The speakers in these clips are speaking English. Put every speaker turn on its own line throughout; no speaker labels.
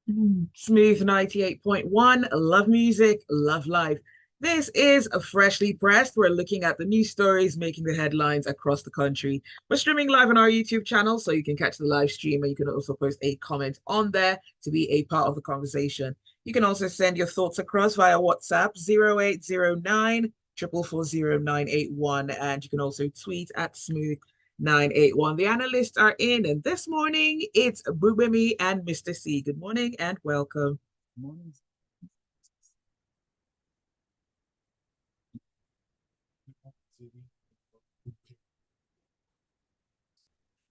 Smooth 98.1. Love music, love life. This is a Freshly Pressed. We're looking at the news stories making the headlines across the country. We're streaming live on our YouTube channel, so you can catch the live stream and you can also post a comment on there to be a part of the conversation. You can also send your thoughts across via WhatsApp 0809 440 and you can also tweet at Smooth 981. The analysts are in, and this morning it's Gbugbemi and Mr. C. Good morning and welcome.
Morning.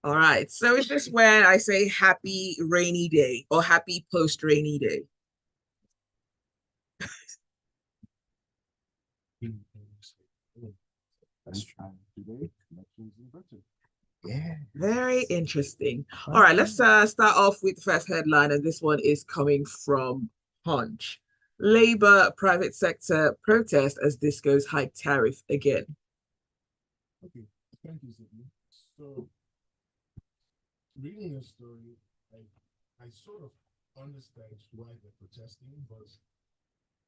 All right. So is this where I say happy rainy day or happy post rainy day? Yeah, very interesting. All right, let's start off with the first headline, and this one is coming from Punch. Labour private sector protest as discos hike tariff again.
Okay, thank you, Zibby. So, reading your story, I sort of understand why they're protesting, but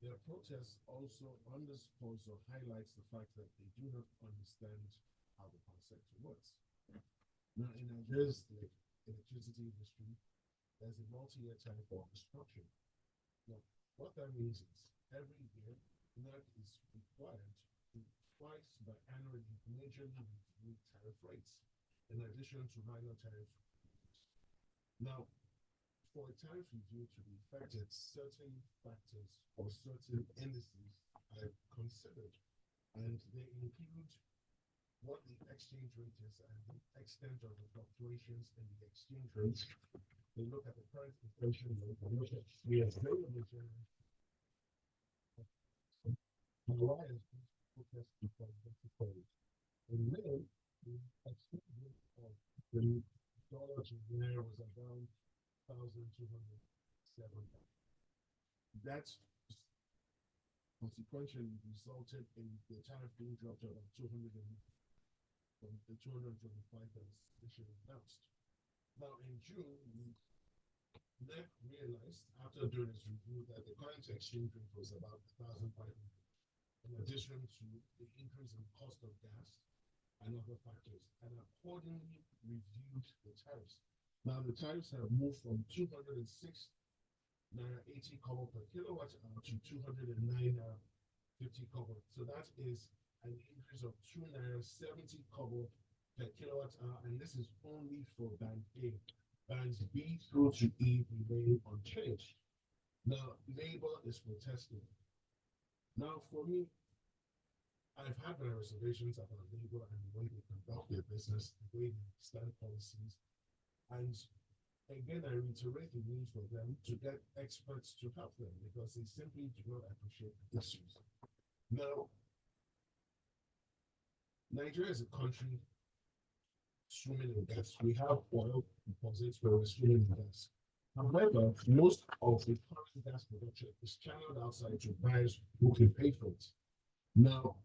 their protest also underscores or highlights the fact that they do not understand how the power sector works. Now, in Nigeria's electricity industry, there's a multi-year tariff for construction. Now, what that means is every year, NERC is required to twice biannually majorly review tariff rates, in addition to minor tariff reviews. Now, for a tariff review to be effective, certain factors or certain indices are considered, and they include what the exchange rate is and the extent of the fluctuations in the exchange rate. They look at the current inflation rate, they look at the available generation. Why is this protest because difficult? In May, the exchange rate of the dollar to naira was around 1,207. That's consequentially resulted in the tariff being dropped to about 200 from the 225 that was initially announced. Now, in June, NEC realized after doing its review that the current exchange rate was about 1,500, in addition to the increase in cost of gas and other factors, and accordingly reviewed the tariffs. Now, the tariffs have moved from 206 naira 80 kobo per kilowatt hour to 209 naira 50 kobo. So that is an increase of 2 naira 70 kobo per kilowatt hour, and this is only for band A. Bands B through to E remain unchanged. Now, Labour is protesting. Now, for me, I've had my reservations about Labour and the way they conduct their business, the way they stand policies, and again, I reiterate the need for them to get experts to help them because they simply do not appreciate the issues. Now, Nigeria is a country swimming in gas. We have oil deposits where we're swimming in gas. However, most of the current gas production is channeled outside to buyers who can pay for it. Now,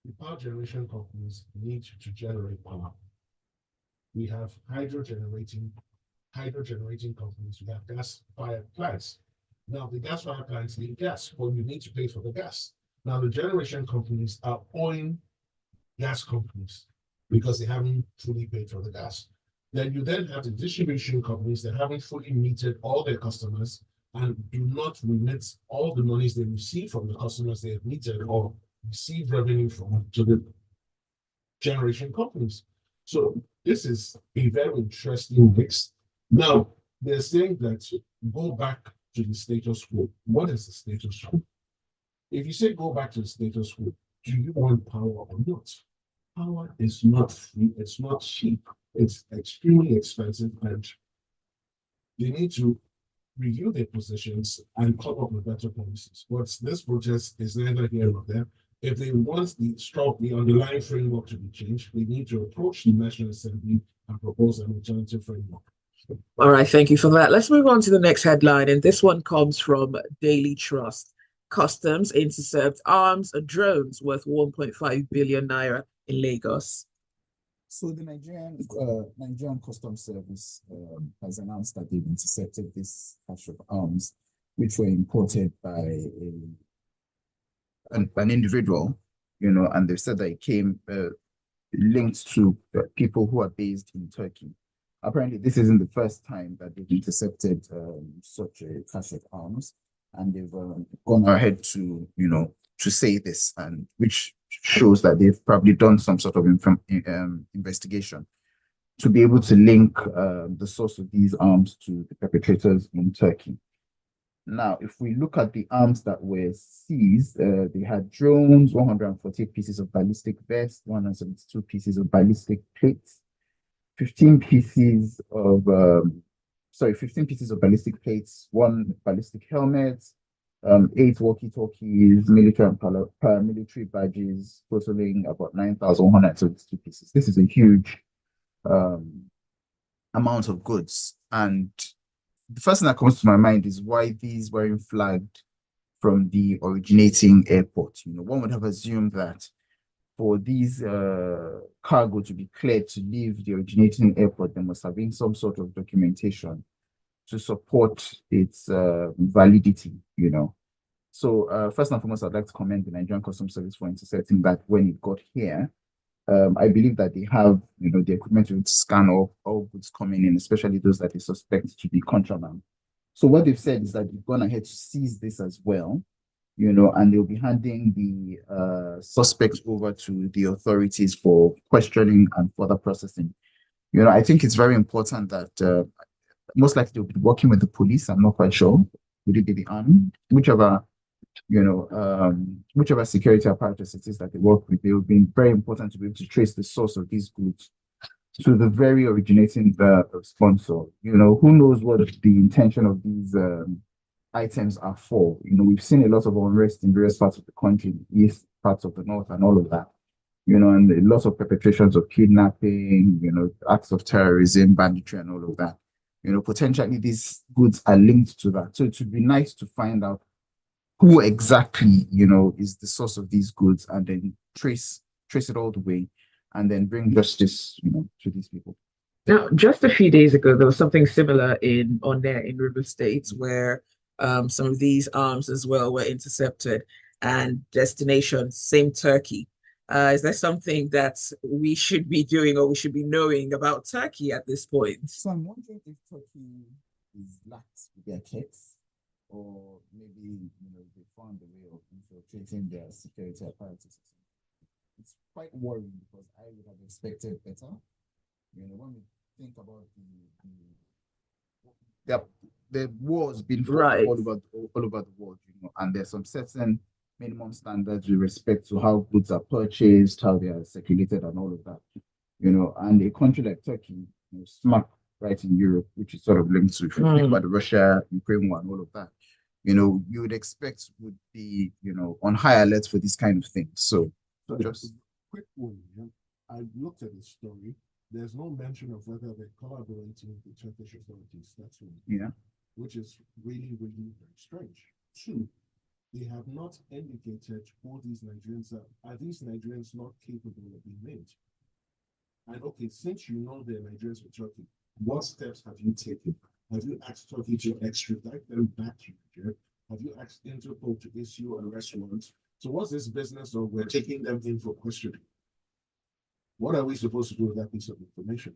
the power generation companies need to generate power. We have hydro generating companies, we have gas-fired plants. Now, the gas-fired plants need gas, but you need to pay for the gas. Now, the generation companies are owing gas companies because they haven't fully paid for the gas. Then you then have the distribution companies that haven't fully meted all their customers and do not remit all the monies they receive from the customers they have meted or receive revenue from to the generation companies. So this is a very interesting mix. Now, they're saying that go back to the status quo. What is the status quo? If you say go back to the status quo, do you want power or not? Power is not free, it's not cheap, it's extremely expensive, and they need to review their positions and come up with better policies. But this protest is neither here nor there. If they want the underlying framework to be changed, they need to approach the National Assembly and propose an alternative framework.
All right, thank you for that. Let's move on to the next headline, and this one comes from Daily Trust. Customs intercept arms and drones worth 1.5 billion naira in Lagos.
So the Nigerian Customs Service has announced that they've intercepted this cache of arms, which were imported by an individual, and they've said that it came linked to people who are based in Turkey. Apparently, this isn't the first time that they've intercepted such a cache of arms, and they've gone ahead to, to say this, and which shows that they've probably done some sort of investigation to be able to link the source of these arms to the perpetrators in Turkey. Now, if we look at the arms that were seized, they had drones, 148 pieces of ballistic vests, 172 pieces of ballistic plates, 15 pieces of 15 pieces of ballistic plates, one ballistic helmet, 8 walkie-talkies, military and paramilitary badges, totaling about 9,172 pieces. This is a huge amount of goods. And the first thing that comes to my mind is why these weren't flagged from the originating airport. One would have assumed that for these cargo to be cleared to leave the originating airport, there must have been some sort of documentation to support its validity, So first and foremost, I'd like to commend the Nigerian Customs Service for intercepting that when it got here. I believe that they have, the equipment to scan all goods coming in, especially those that they suspect to be contraband. So what they've said is that they've gone ahead to seize this as well, and they'll be handing the suspects over to the authorities for questioning and further processing. I think it's very important that most likely they'll be working with the police. I'm not quite sure. Would it be the army? Whichever security apparatus it is that they work with, it will be very important to be able to trace the source of these goods to the very originating sponsor. Who knows what the intention of these items are for. We've seen a lot of unrest in various parts of the country, the east, parts of the north, and all of that. And a lot of perpetrations of kidnapping, acts of terrorism, banditry, and all of that. Potentially these goods are linked to that. So it would be nice to find out who exactly, is the source of these goods, and then trace it all the way, and then bring justice, to these people.
Now, just a few days ago, there was something similar on there in River States where some of these arms as well were intercepted and destination, same Turkey. Is there something that we should be doing or we should be knowing about Turkey at this point?
So I'm wondering if Turkey is lax with their checks, or maybe they found a way of infiltrating their security apparatus. It's quite worrying because I would have expected better. When we think about the wars being fought
Right.
all over the world, and there's some certain minimum standards with respect to how goods are purchased, how they are circulated, and all of that. And a country like Turkey, smack right in Europe, which is sort of linked to, if you think about the Russia-Ukraine war and all of that, you would expect would be, on high alert for this kind of thing. So just
quick one. Yeah? I looked at the story. There's no mention of whether they're collaborating with the Turkish authorities. That's one.
Yeah.
Which is really, really very strange. 2, they have not indicated who these Nigerians are. Are these Nigerians not capable of being named? And okay, since you know they're Nigerians with Turkey, what steps have you taken? Have you asked Turkey to extradite them back to Nigeria? Have you asked Interpol to issue arrest warrants? So what's this business of we're taking them in for questioning? What are we supposed to do with that piece of information?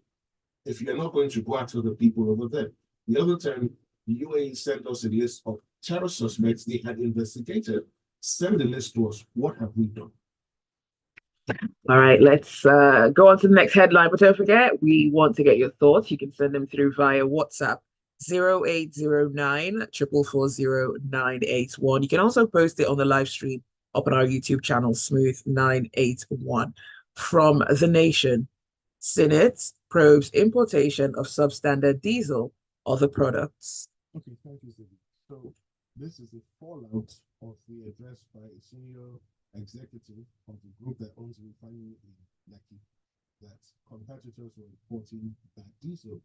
If you're not going to go after the people over there. The other time, the UAE sent us a list of terror suspects they had investigated. Send the list to us. What have we done?
All right, let's go on to the next headline. But don't forget, we want to get your thoughts. You can send them through via WhatsApp 0809 440 981. You can also post it on the live stream up on our YouTube channel, Smooth 981. From The Nation, Senate probes importation of substandard diesel, other products.
Okay, thank you, Zibby. So this is a fallout of the address by a senior executive of the group that owns the refinery in Lekki that competitors were importing bad diesel.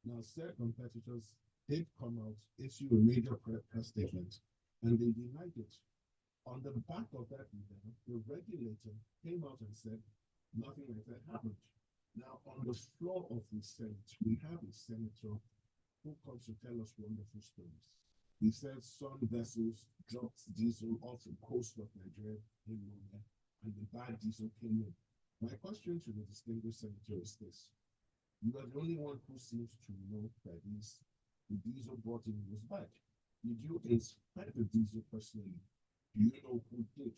Now, said competitors did come out, issue a major press statement, and they denied it. On the back of that event, the regulator came out and said nothing like that happened. Now, on the floor of the Senate, we have a senator who comes to tell us wonderful stories. He said some vessels dropped diesel off the coast of Nigeria in London, and the bad diesel came in. My question to the distinguished senator is this. You are the only one who seems to know that the diesel brought in was bad. Did you inspect the diesel personally? Do you know who did?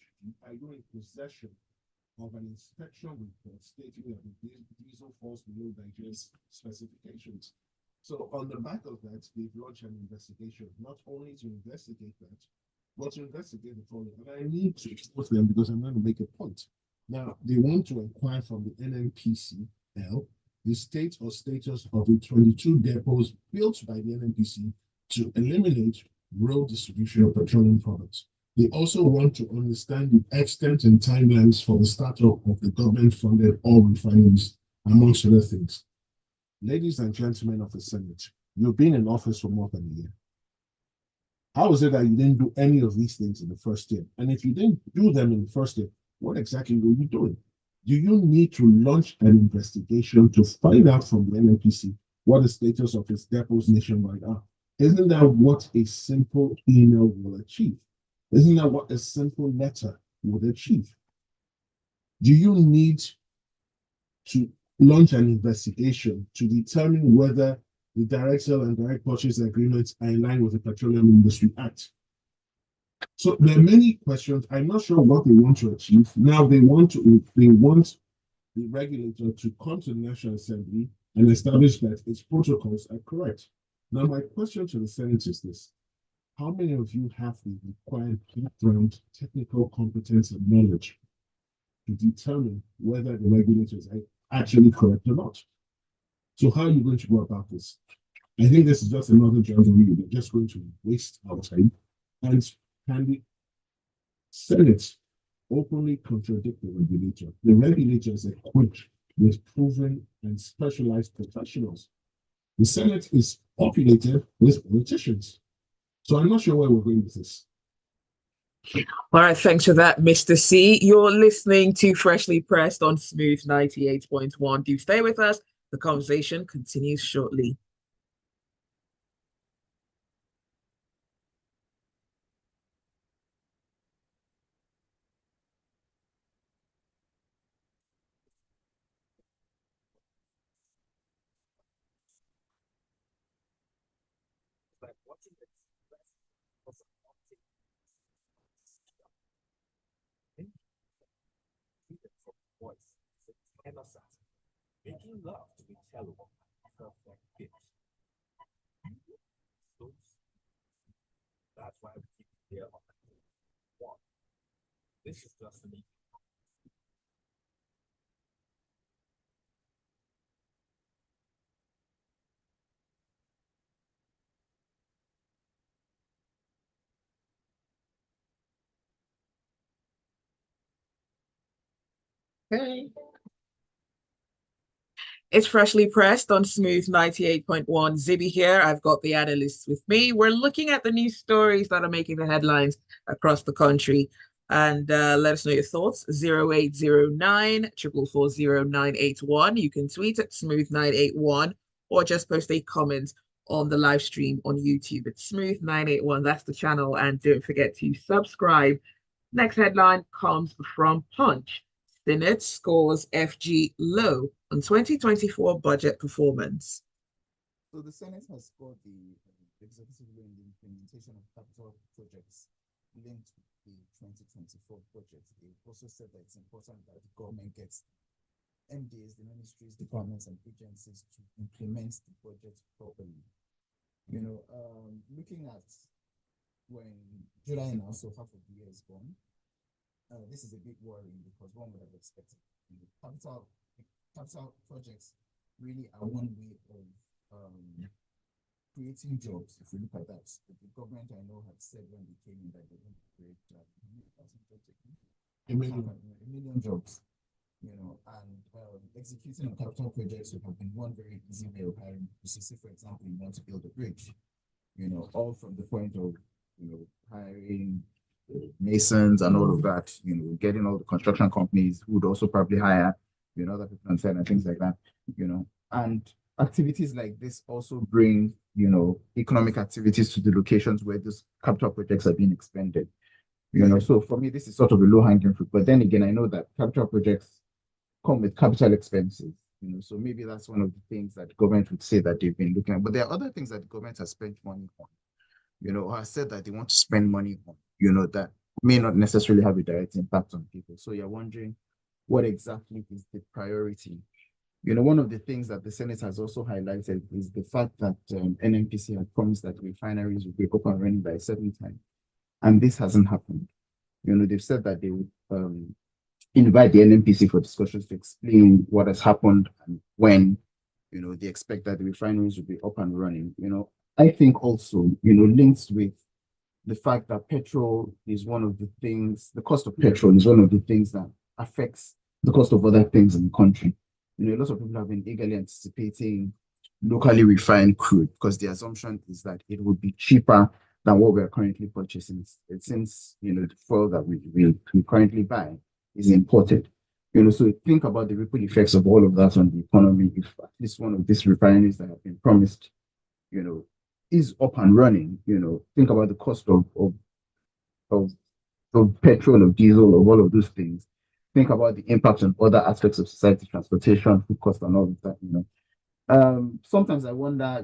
Are you in possession of an inspection report stating that the diesel falls below Nigeria's specifications? So on the back of that, they've launched an investigation, not only to investigate that, but to investigate the following. And I need to expose them because I'm going to make a point. Now, they want to inquire from the NNPCL the state or status of the 22 depots built by the NNPC to eliminate road distribution of petroleum products. They also want to understand the extent and timelines for the startup of the government-funded oil refineries, amongst other things. Ladies and gentlemen of the Senate, you've been in office for more than a year. How is it that you didn't do any of these things in the first year? And if you didn't do them in the first year, what exactly were you doing? Do you need to launch an investigation to find out from the NNPC what the status of its depots nationwide are? Isn't that what a simple email will achieve? Isn't that what a simple letter would achieve? Do you need to launch an investigation to determine whether the direct sale and direct purchase agreements are in line with the Petroleum Industry Act? So there are many questions. I'm not sure what they want to achieve. Now they want the regulator to come to the National Assembly and establish that its protocols are correct. Now my question to the Senate is this. How many of you have the required background, technical competence and knowledge to determine whether the regulators are actually correct or not? So how are you going to go about this? I think this is just another jamboree. We're just going to waste our time. And can the Senate openly contradict the regulator? The regulator is equipped with proven and specialized professionals. The Senate is populated with politicians. So I'm not sure where we're going with this.
All right, thanks for that, Mr. C. You're listening to Freshly Pressed on Smooth 98.1. Do stay with us. The conversation continues shortly. Making love to be terrible, perfect fit. That's why we keep it here on the one. This is just an okay. It's Freshly Pressed on Smooth 98.1. Zibby here. I've got the analysts with me. We're looking at the news stories that are making the headlines across the country. And let us know your thoughts. 0809 444 0981. You can tweet at Smooth981 or just post a comment on the live stream on YouTube. It's Smooth981. That's the channel. And don't forget to subscribe. Next headline comes from Punch. Senate scores FG low on 2024 budget performance.
So the Senate has scored the executive low in the implementation of capital projects linked to the 2024 budget. They also said that it's important that the government gets MDAs, the ministries, departments, and agencies to implement the budget properly. You know, looking at when July and also half of the year is gone, this is a bit worrying because one would have expected capital projects really are one way of creating jobs. If you look at that, the government I know had said when they came in that they want to create a million jobs, you know, and executing on capital projects would have been one very easy way of hiring. So say, for example, you want to build a bridge, you know, all from the point of, you know, hiring masons and all of that, you know, getting all the construction companies who would also probably hire other people on site and things like that, and activities like this also bring, economic activities to the locations where these capital projects are being expended. So for me, this is sort of a low-hanging fruit. But then again, I know that capital projects come with capital expenses. So maybe that's one of the things that the government would say that they've been looking at. But there are other things that the government has spent money on, or has said that they want to spend money on, that may not necessarily have a direct impact on people. So you're wondering what exactly is the priority. One of the things that the Senate has also highlighted is the fact that NNPC had promised that refineries would be up and running by a certain time. And this hasn't happened. They've said that they would invite the NNPC for discussions to explain what has happened and when, they expect that the refineries will be up and running. I think also, linked with the fact that petrol is one of the things, the cost of petrol is one of the things that affects the cost of other things in the country. Lots of people have been eagerly anticipating locally refined crude because the assumption is that it would be cheaper than what we are currently purchasing. Since the fuel that we currently buy is imported. So think about the ripple effects of all of that on the economy. If at least one of these refineries that have been promised, is up and running, think about the cost of, of petrol, of diesel, of all of those things. Think about the impact on other aspects of society, transportation, food cost, and all of that. Sometimes I wonder,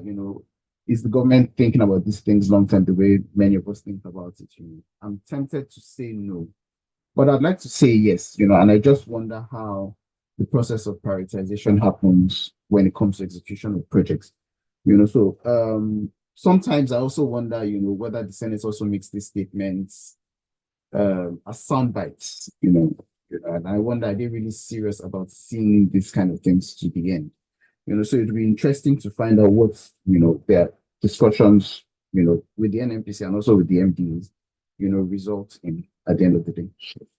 is the government thinking about these things long term the way many of us think about it? I'm tempted to say no, but I'd like to say yes, and I just wonder how the process of prioritization happens when it comes to execution of projects. So sometimes I also wonder, whether the Senate also makes these statements as sound bites, and I wonder, are they really serious about seeing these kind of things to the end? So it'd be interesting to find out what, their discussions, with the NNPC and also with the MDs, result in at the end of the day.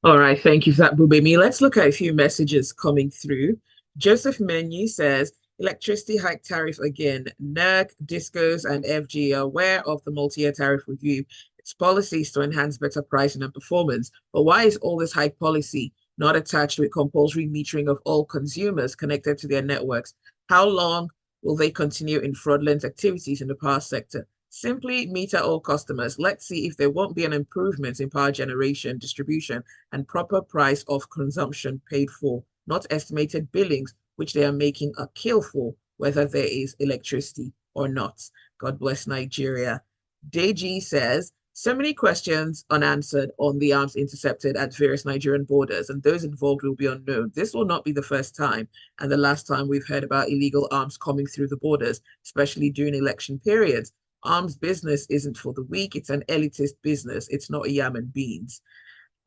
All right, thank you for that, Gbugbemi. Let's look at a few messages coming through. Joseph Menu says, electricity hike tariff again. NERC, Discos, and FG are aware of the multi-year tariff review. Its policies to enhance better pricing and performance. But why is all this hike policy not attached with compulsory metering of all consumers connected to their networks? How long will they continue in fraudulent activities in the power sector? Simply meter all customers. Let's see if there won't be an improvement in power generation, distribution, and proper price of consumption paid for, not estimated billings, which they are making a kill for, whether there is electricity or not. God bless Nigeria. Deji says, so many questions unanswered on the arms intercepted at various Nigerian borders, and those involved will be unknown. This will not be the first time and the last time we've heard about illegal arms coming through the borders, especially during election periods. Arms business isn't for the weak. It's an elitist business. It's not yam and beans.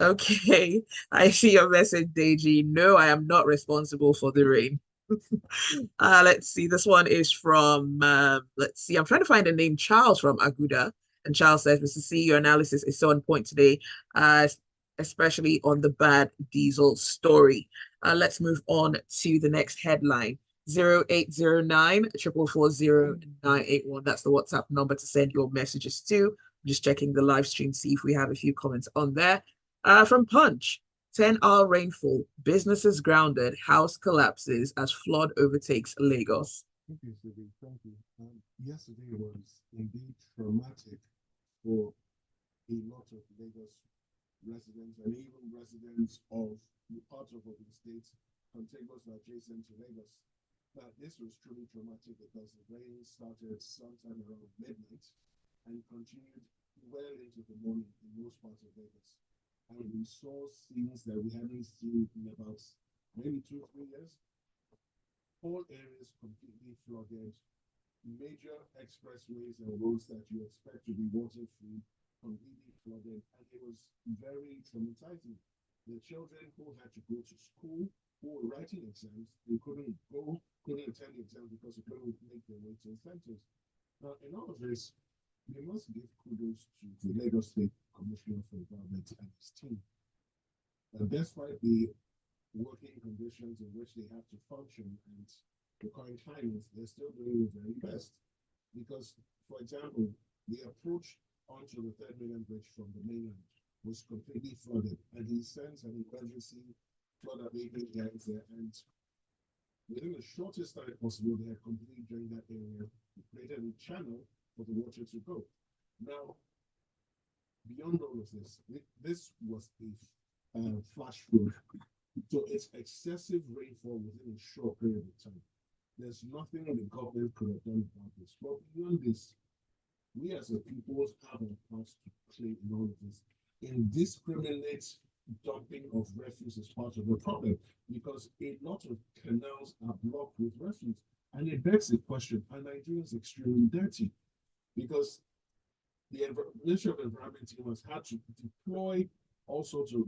Okay, I see your message, Deji. No, I am not responsible for the rain. Let's see. This one is from, let's see. I'm trying to find a name, Charles from Aguda. And Charles says, Mr. C, your analysis is so on point today, especially on the bad diesel story. Let's move on to the next headline. 0809 440 981. That's the WhatsApp number to send your messages to. I'm just checking the live stream, see if we have a few comments on there. From Punch, 10-hour rainfall, businesses grounded, house collapses as flood overtakes Lagos.
Thank you, Zibby. Thank you. Yesterday was indeed traumatic for a lot of Lagos residents and even residents of the parts of the state contiguous or adjacent to Lagos. Now, this was truly traumatic because the rain started sometime around midnight and continued well into the morning in most parts of Lagos. And we saw scenes that we hadn't seen in about maybe 2 or 3 years. Whole areas completely flooded, major expressways and roads that you expect to be water-free completely flooded, and it was very traumatizing. The children who had to go to school, who were writing exams, they couldn't attend the exam because they couldn't make their way to the centers. Now, in all of this, we must give kudos to the Lagos State Commissioner for Environment and his team. Despite the working conditions in which they have to function and the current climate, they're still doing the very best. Because, for example, the approach onto the Third Mainland Bridge from the mainland was completely flooded, and he sent an emergency flood abatement guys there, and within the shortest time possible, they had completely drained that area, created a channel for the water to go. Now, beyond all of this, this was a flash flood. So it's excessive rainfall within a short period of time. There's nothing the government could have done about this. But beyond this, we as a people have a part to play in all of this. Indiscriminate dumping of refuse is part of the problem because a lot of canals are blocked with refuse. And it begs the question, are Nigerians extremely dirty? Because the Ministry of Environment team has had to deploy all sorts of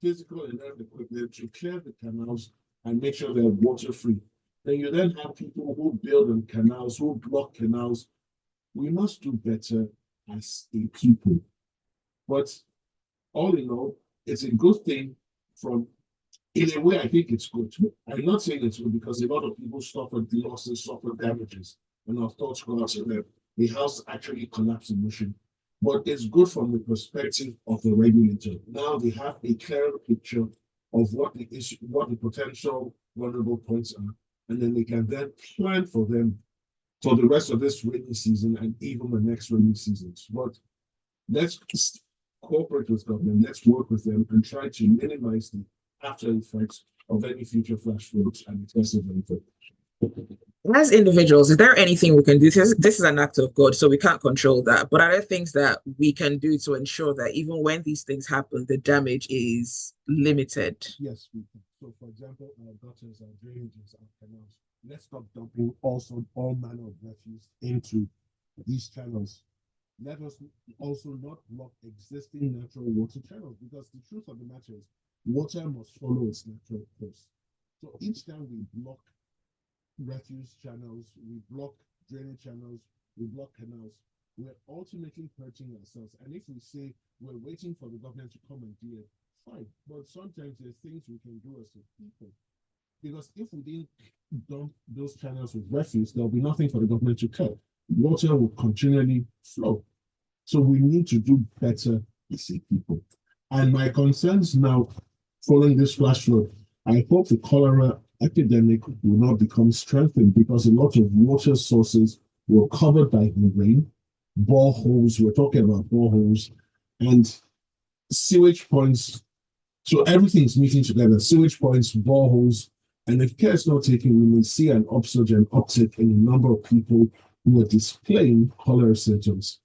physical and earth equipment to clear the canals and make sure they're water free. Then you then have people who build on canals, who block canals. We must do better as a people. But all in all, it's a good thing from, in a way, I think it's good. I'm not saying it's good because a lot of people suffered losses, suffered damages, and our thoughts go out to them. The house actually collapsed in motion. But it's good from the perspective of the regulator. Now they have a clearer picture of what the issue, what the potential vulnerable points are, and then they can then plan for them for the rest of this rainy season and even the next rainy seasons. But let's cooperate with government, let's work with them and try to minimize the after effects of any future flash floods and excessive rainfall.
As individuals, is there anything we can do? This is an act of God, so we can't control that. But are there things that we can do to ensure that even when these things happen, the damage is limited?
Yes, we can. So, for example, our gutters, our drainages, our canals, let's stop dumping also all manner of refuse into these channels. Let us also not block existing natural water channels because the truth of the matter is water must follow its natural course. So each time we block refuse channels, we block drainage channels, we block canals, we're ultimately hurting ourselves. And if we say we're waiting for the government to come and do it, fine. But sometimes there's things we can do as a people. Because if we didn't dump those channels with refuse, there'll be nothing for the government to cut. Water will continually flow. So we need to do better as a people. And my concerns now, following this flash flood, I hope the cholera epidemic will not become strengthened because a lot of water sources were covered by the rain, boreholes, we're talking about boreholes, and sewage points. So everything's meeting together, sewage points, boreholes, and if care is not taken, we may see an upsurge and uptick in the number of people who are displaying cholera symptoms.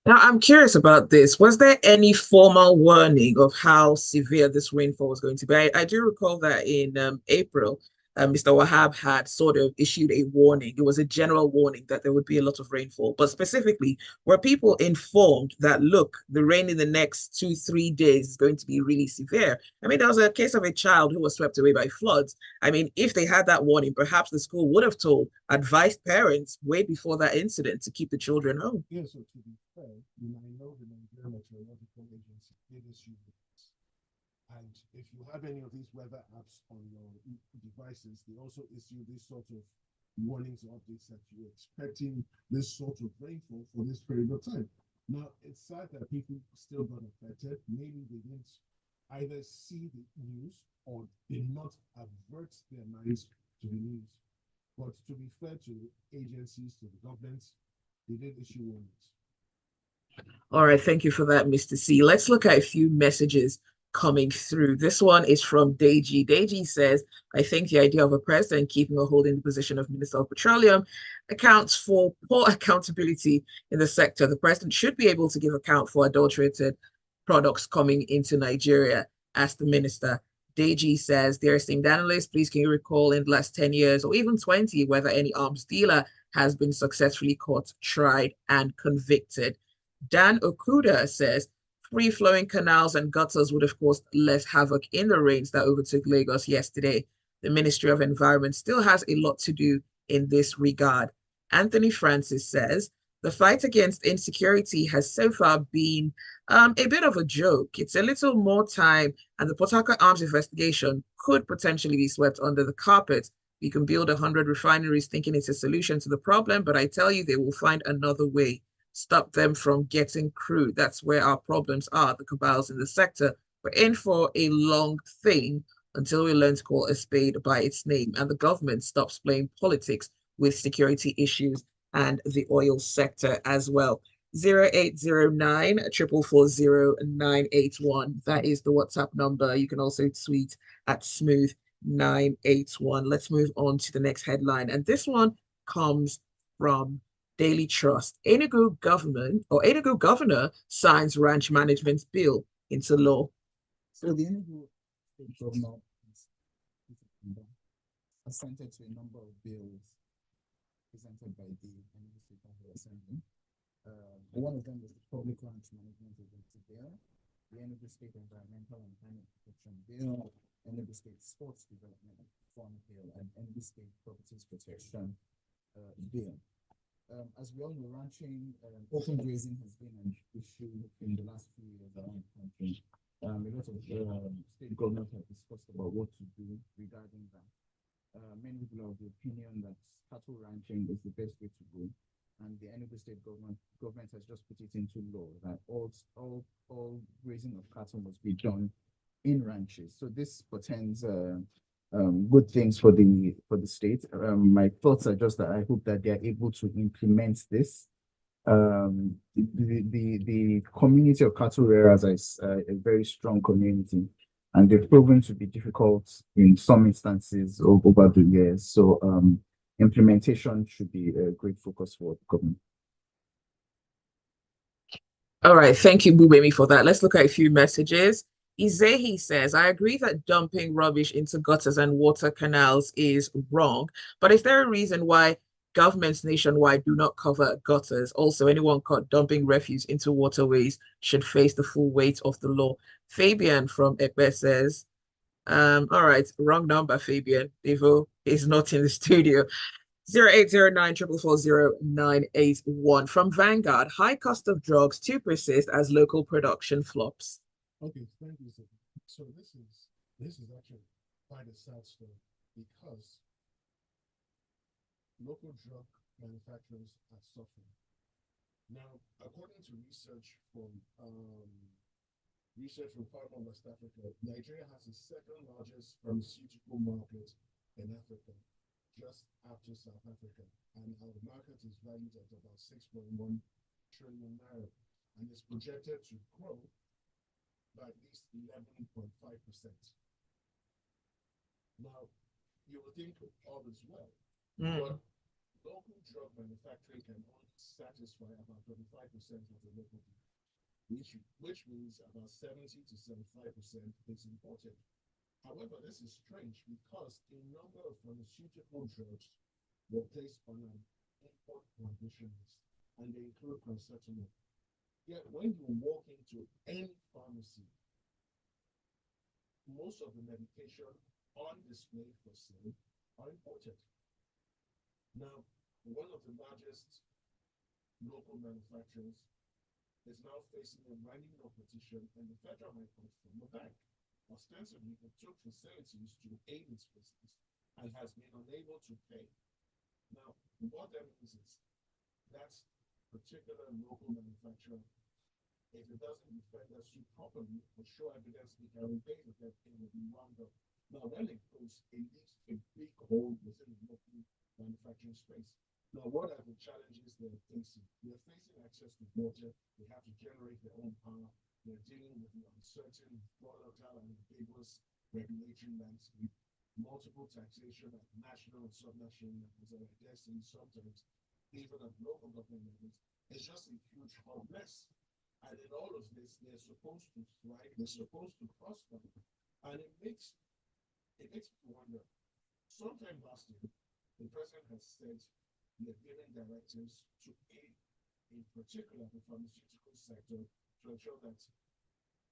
Now, I'm curious about this. Was there any formal warning of how severe this rainfall was going to be? I do recall that in April, Mr. Wahab had sort of issued a warning. It was a general warning that there would be a lot of rainfall. But specifically, were people informed that, look, the rain in the next 2, 3 days is going to be really severe? I mean, there was a case of a child who was swept away by floods. I mean, if they had that warning, perhaps the school would have advised parents way before that incident to keep the children home.
Yeah, so to be fair, you might know the Nigerian Meteorological Agency did issue this. And if you have any of these weather apps on your devices, they also issue this sort of warnings or updates that you're expecting this sort of rainfall for this period of time. Now, it's sad that people still got affected. Maybe they didn't either see the news or did not avert their minds to the news. But to be fair to the agencies, to the governments, they did issue warnings.
All right, thank you for that, Mr. C. Let's look at a few messages coming through. This one is from Deji. Deji says, I think the idea of a president keeping or holding the position of Minister of Petroleum accounts for poor accountability in the sector. The president should be able to give account for adulterated products coming into Nigeria as the minister. Deji says, dear esteemed analyst, please can you recall in the last 10 years or even 20 whether any arms dealer has been successfully caught, tried, and convicted? Dan Okuda says, free-flowing canals and gutters would have caused less havoc in the rains that overtook Lagos yesterday. The Ministry of Environment still has a lot to do in this regard. Anthony Francis says, the fight against insecurity has so far been a bit of a joke. It's a little more time, and the Port Harcourt arms investigation could potentially be swept under the carpet. We can build 100 refineries thinking it's a solution to the problem, but I tell you, they will find another way. Stop them from getting crude. That's where our problems are, the cabals in the sector. We're in for a long thing until we learn to call a spade by its name and the government stops playing politics with security issues and the oil sector as well. 0809 440 981. That is the WhatsApp number. You can also tweet at smooth981. Let's move on to the next headline. And this one comes from Daily Trust. Enugu governor signs ranch management bill into law.
So the Enugu state governor assented to a number of bills presented by the Enugu State Council Assembly. One of them was the Public Lands Management Agency Bill, the Enugu State Environmental and Climate Protection Bill, Enugu State Sports Development Fund Bill, and Enugu State Properties Protection Bill. As we all know, ranching, open grazing has been an issue in the last few years around the country. A lot of state governments have discussed about what to do regarding that. Many people are of the opinion that cattle ranching is the best way to go, and the Enugu State government has just put it into law that all grazing of cattle must be done in ranches. So this portends good things for the state. My thoughts are just that I hope that they are able to implement this. The community of cattle rearers is a very strong community, and they've proven to be difficult in some instances over the years. So implementation should be a great focus for the government.
All right, thank you, Gbugbemi, for that. Let's look at a few messages. Izehi says, I agree that dumping rubbish into gutters and water canals is wrong, but is there a reason why governments nationwide do not cover gutters? Also, anyone caught dumping refuse into waterways should face the full weight of the law. Fabian from Ekbe says, all right, wrong number, Fabian. Devo is not in the studio. 0809 440 981. From Vanguard, high cost of drugs to persist as local production flops.
Okay, thank you, Zibby. So this is actually quite a sad story because local drug manufacturers are suffering. Now, according to research from Pharma West Africa, Nigeria has the second largest pharmaceutical market in Africa, just after South Africa, and our market is valued at about 6.1 trillion naira, and is projected to grow by at least 11.5%. Now, you would think all is well, but local drug manufacturing can only satisfy about 35% of the local demand, which means about 70 to 75% is imported. However, this is strange because a number of pharmaceutical drugs were placed on an import prohibition list, and they include paracetamol. Yet when you walk into any pharmacy, most of the medication on display for sale are imported. Now, one of the largest local manufacturers is now facing a winding up petition in the federal high court from the bank. Ostensibly, it took facilities to aid its business and has been unable to pay. Now, what that means is that particular local manufacturer, if it doesn't defend their suit properly or show evidence it can repay the debt, it will be wound up. Now, when it goes, it leaves a big hole within the local manufacturing space. Now, what are the challenges they're facing? They're facing access to water. They have to generate their own power. They're dealing with the uncertain, volatile, and ambiguous regulatory landscape, multiple taxation at national and subnational levels, and I dare say sometimes even at local government levels. It's just a huge hot mess. And in all of this, they're supposed to thrive, they're supposed to prosper. And it makes me wonder. Sometime last year, the president has said we are giving directives to aid, in particular, the pharmaceutical sector to ensure that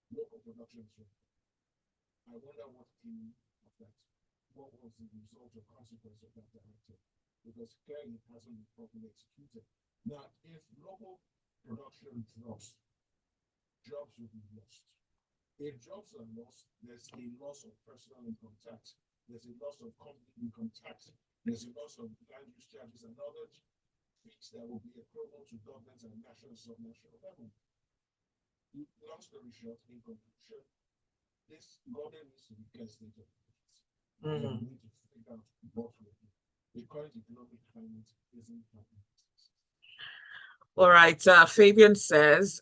local production is ready. I wonder what came of that. What was the result or consequence of that directive? Because clearly it hasn't been properly executed. Now, if local production drops, jobs will be lost. If jobs are lost, there's a loss of personal income tax. There's a loss of company income tax. There's a loss of land use charges and other fees that will be equivalent to governments at national and subnational level. Long story short, in conclusion, this government needs to declare state of And
Mhm.
we need to figure out what we do. The current economic climate isn't helping.
All right. Fabian says,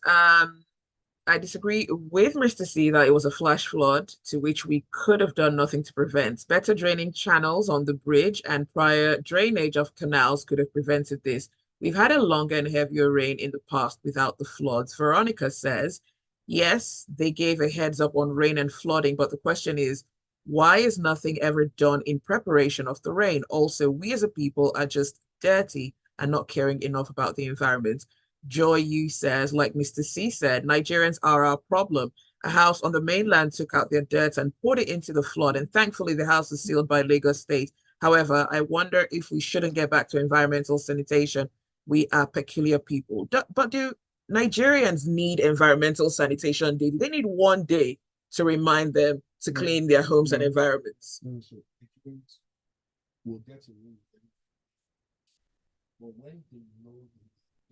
I disagree with Mr. C that it was a flash flood to which we could have done nothing to prevent. Better draining channels on the bridge and prior drainage of canals could have prevented this. We've had a longer and heavier rain in the past without the floods. Veronica says, yes, they gave a heads up on rain and flooding, but the question is, why is nothing ever done in preparation of the rain? Also, we as a people are just dirty and not caring enough about the environment. Joy U says, like Mr. C said, Nigerians are our problem. A house on the mainland took out their dirt and poured it into the flood, and thankfully the house is sealed by Lagos State. However, I wonder if we shouldn't get back to environmental sanitation. We are peculiar people. But do Nigerians need environmental sanitation day? Do they need one day to remind them to clean their homes and environments?
No, so it will get away with it. But when they know the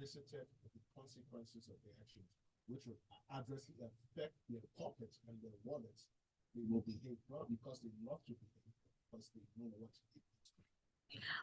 visited the consequences of their actions, which will adversely affect their pockets and their wallets, they will behave not because they love to behave, because they know what to do.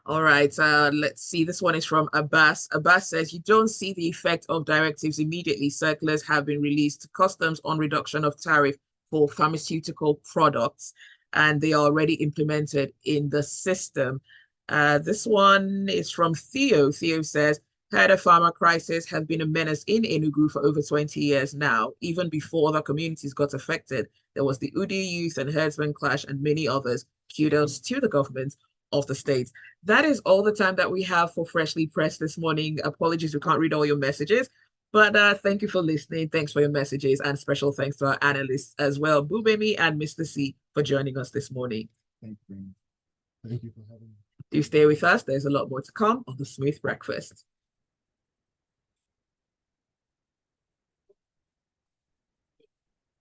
All right, let's see. This one is from Abbas. Abbas says, you don't see the effect of directives immediately. Circulars have been released to customs on reduction of tariff for pharmaceutical products, and they are already implemented in the system. This one is from Theo. Theo says, heard a farmer crisis has been a menace in Enugu for over 20 years now. Even before the communities got affected, there was the Udi youth and herdsmen clash and many others. Kudos to the government of the state. That is all the time that we have for Freshly Pressed this morning. Apologies, we can't read all your messages, but thank you for listening. Thanks for your messages, and special thanks to our analysts as well, Gbugbemi and Mr. C, for joining us this morning.
Thank you.
Thank you for having me.
Do stay with us. There's a lot more to come on the Smooth Breakfast.